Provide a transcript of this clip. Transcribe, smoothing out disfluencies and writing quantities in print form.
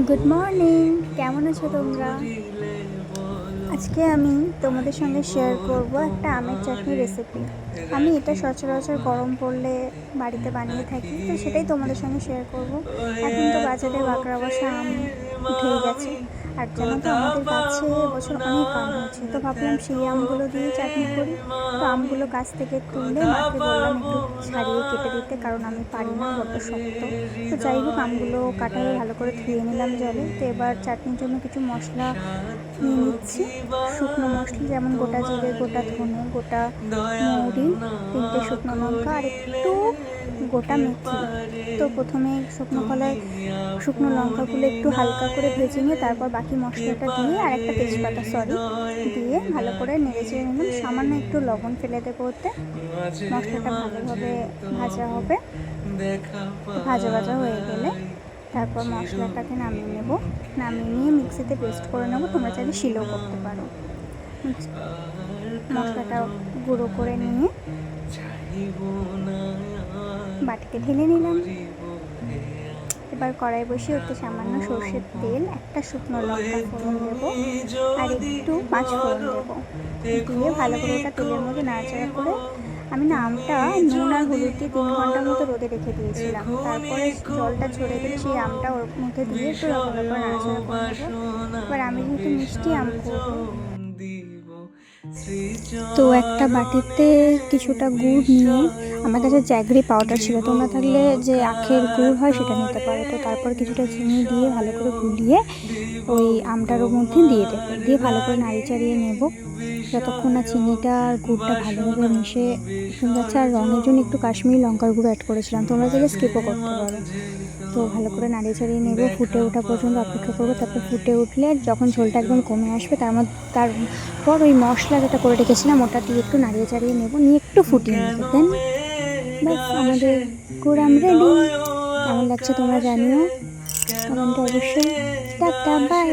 Good morning, কেমন আছো তোমরা? আজকে আমি তোমাদের সঙ্গে শেয়ার করব একটা আমের চাটনি রেসিপি। আমি এটা সচরাচর গরম পড়লে বাড়িতে বানিয়ে থাকি, তো সেটাই তোমাদের সঙ্গে শেয়ার করব। এখন তো বাজারে বাকড়া বসা আম উঠেই গেছে, আর জানো তো আমাদের গাছে এবছর অনেক আম হয়েছে, তো ভাবলাম সেই আমগুলো দিয়ে চাটনি করি। তো আমগুলো গাছ থেকে তুলে মাকে বললাম একটু ছাড়িয়ে কেটে দিতে, কারণ আমি পারি না, বড্ড শক্ত। তো যাই হোক, আমগুলো কাটা হয়ে ভালো করে ধুয়ে নিলাম জলে। তো এবার চাটনির জন্য কিছু মশলা নিয়ে নিচ্ছি। শুকনো মশলা যেমন গোটা জিরে, গোটা ধনে, গোটা মৌরি, 3টে শুকনো লঙ্কা আর একটু গোটা মেথি। তো প্রথমে শুকনো লঙ্কাগুলো একটু হালকা করে ভেজে নিয়ে তারপর বাকি মশলাটা দিয়ে আর একটা তেজপাতা দিয়ে ভালো করে নেড়ে চেড়ে নিলাম। সামান্য একটু লবণ ফেলে দেবো ওতে। মশলাটা ভালোভাবে ভাজা হবে। ভাজা হয়ে গেলে তারপর মশলাটাকে নামিয়ে নিয়ে মিক্সিতে পেস্ট করে নেবো। তোমরা চাইলে শিলেও করতে পারো। মশলাটা গুঁড়ো করে নিয়ে বাটিতে ঢেলে নিলাম। এবার কড়াই বসিয়ে ওতে সামান্য সর্ষের তেল, একটা শুকনো লঙ্কা ফোড়ন দেবো আর একটু 5 ফোড়ন দেবো। দিয়ে ভালো করে ওটা তেলের মধ্যে নাড়াচাড়া করে আমি আমটা নুন আর হলুদ দিয়ে 3 ঘন্টার মতো রোদে রেখে দিয়েছিলাম। তারপরে জলটা ঝরে গেলে সেই আমটা ওর মধ্যে দিয়ে একটু ভালো করে নাড়াচাড়া করে নেবো। এবার আমি যেহেতু মিষ্টি আম করবো, তো একটা বাটিতে কিছুটা গুড় নিয়ে, আমার কাছে জ্যাগরি পাউডার ছিল, তোমরা থাকলে যে আখের গুড় হয় সেটা নিতে পারো। তো তারপর কিছুটা চিনি দিয়ে ভালো করে গুলিয়ে ওই আমটার মধ্যে দিয়ে দেবো, দিয়ে ভালো করে নাড়িয়ে চাড়িয়ে নেব যতক্ষণ না চিনিটা আর গুড়টা ভালোভাবে মিশে যাচ্ছে। আর রঙের জন্য একটু কাশ্মীরি লঙ্কার গুঁড়ো অ্যাড করেছিলাম, তোমরা চাইলে স্কিপও করতে পারো। তো ভালো করে নাড়িয়ে চাড়িয়ে নেব, ফুটে ওঠা পর্যন্ত অপেক্ষা করবো। তারপর ফুটে উঠলে যখন ঝোলটা একদম কমে আসবে তারপর ওই মশলা যেটা করে রেখেছিলাম ওটা দিয়ে একটু নাড়িয়ে চাড়িয়ে নেব, নিয়ে একটু ফুটিয়ে নেব। দেন ব্যাস, আমাদের গুড় আম রেডি। কেমন লাগছে তোমরা জানিও কমেন্টে অবশ্যই। Tata, by.